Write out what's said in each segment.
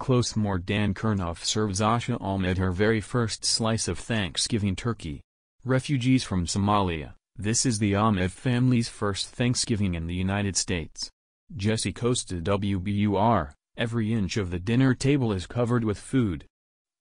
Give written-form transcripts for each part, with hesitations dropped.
closemore Dan Chernoff serves Asha Ahmed her very first slice of Thanksgiving turkey. Refugees from Somalia, this is the Ahmed family's first Thanksgiving in the United States. Jesse Costa WBUR, every inch of the dinner table is covered with food.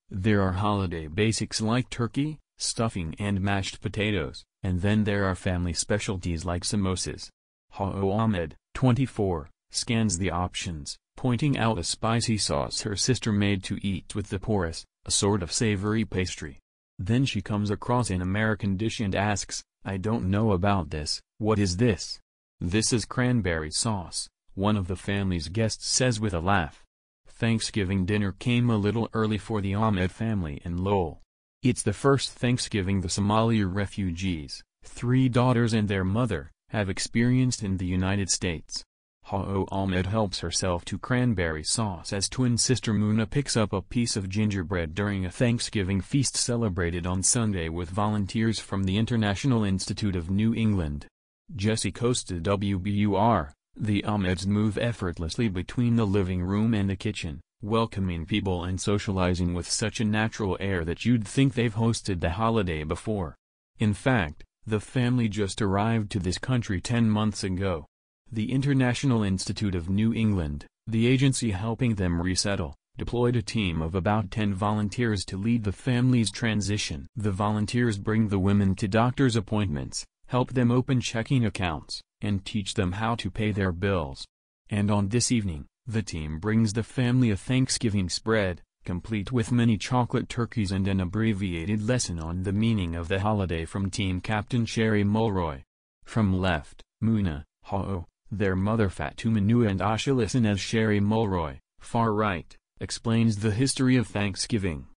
There are holiday basics like turkey, stuffing and mashed potatoes, and then there are family specialties like samosas. Hawo Ahmed, 24, scans the options, pointing out a spicy sauce her sister made to eat with the pooris, a sort of savory pastry. Then she comes across an American dish and asks, "I don't know about this, what is this?" "This is cranberry sauce," one of the family's guests says with a laugh. Thanksgiving dinner came a little early for the Ahmed family in Lowell. It's the first Thanksgiving the Somali refugees, 3 daughters and their mother, have experienced in the United States. Hawo Ahmed helps herself to cranberry sauce as twin sister Muna picks up a piece of gingerbread during a Thanksgiving feast celebrated on Sunday with volunteers from the International Institute of New England. Jesse Costa WBUR, the Ahmeds move effortlessly between the living room and the kitchen, welcoming people and socializing with such a natural air that you'd think they've hosted the holiday before. In fact, the family just arrived to this country 10 months ago. The International Institute of New England, the agency helping them resettle, deployed a team of about 10 volunteers to lead the family's transition. The volunteers bring the women to doctor's appointments, help them open checking accounts, and teach them how to pay their bills. And on this evening, the team brings the family a Thanksgiving spread, complete with many chocolate turkeys and an abbreviated lesson on the meaning of the holiday from team captain Sherry Mulroy. From left, Muna, Hawo, their mother Fatumanu and Asha listen as Sherry Mulroy, far right, explains the history of Thanksgiving.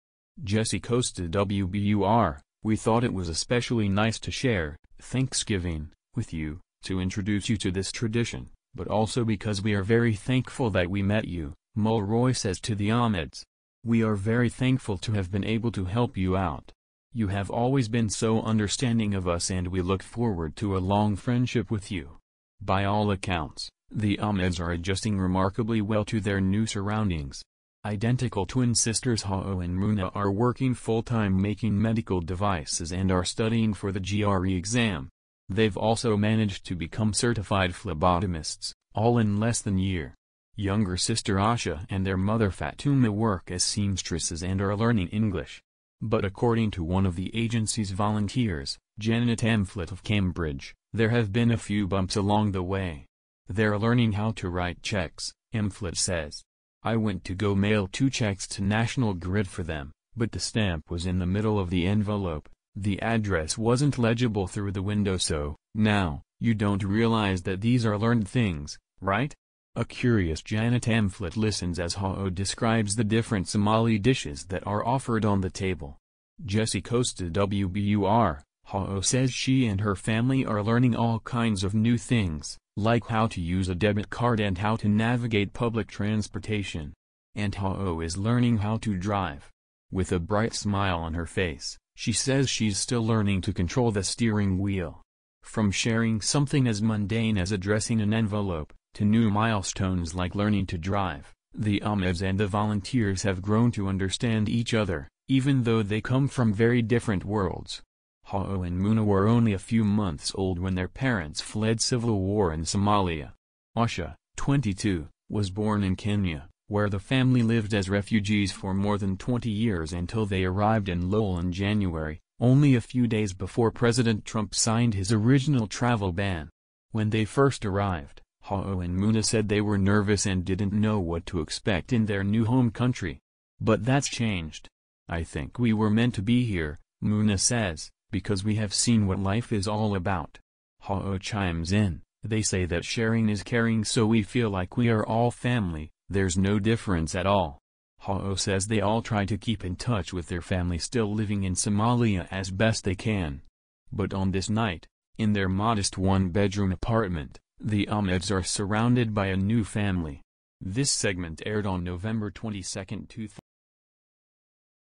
Jesse Costa WBUR, we thought it was especially nice to share Thanksgiving with you, to introduce you to this tradition, but also because we are very thankful that we met you, Mulroy says to the Ahmeds. We are very thankful to have been able to help you out. You have always been so understanding of us and we look forward to a long friendship with you. By all accounts, the Ahmeds are adjusting remarkably well to their new surroundings. Identical twin sisters Hawo and Muna are working full-time making medical devices and are studying for the GRE exam. They've also managed to become certified phlebotomists, all in less than a year. Younger sister Asha and their mother Fatuma work as seamstresses and are learning English. But according to one of the agency's volunteers, Janet Amflet of Cambridge, there have been a few bumps along the way. They're learning how to write checks, Amflet says. I went to go mail 2 checks to National Grid for them, but the stamp was in the middle of the envelope, the address wasn't legible through the window so, now, you don't realize that these are learned things, right? A curious Janet Amflet listens as Hawo describes the different Somali dishes that are offered on the table. Jesse Costa WBUR, Hawo says she and her family are learning all kinds of new things, like how to use a debit card and how to navigate public transportation. And Hawo is learning how to drive. With a bright smile on her face, she says she's still learning to control the steering wheel. From sharing something as mundane as addressing an envelope, to new milestones like learning to drive, the Ahmeds and the volunteers have grown to understand each other, even though they come from very different worlds. Hawo and Muna were only a few months old when their parents fled civil war in Somalia. Asha, 22, was born in Kenya, where the family lived as refugees for more than 20 years until they arrived in Lowell in January, only a few days before President Trump signed his original travel ban. When they first arrived, Hawo and Muna said they were nervous and didn't know what to expect in their new home country. But that's changed. I think we were meant to be here, Muna says, because we have seen what life is all about. Hawo chimes in, they say that sharing is caring so we feel like we are all family, there's no difference at all. Hawo says they all try to keep in touch with their family still living in Somalia as best they can. But on this night, in their modest 1-bedroom apartment, the Ahmeds are surrounded by a new family. This segment aired on November 22, 2000.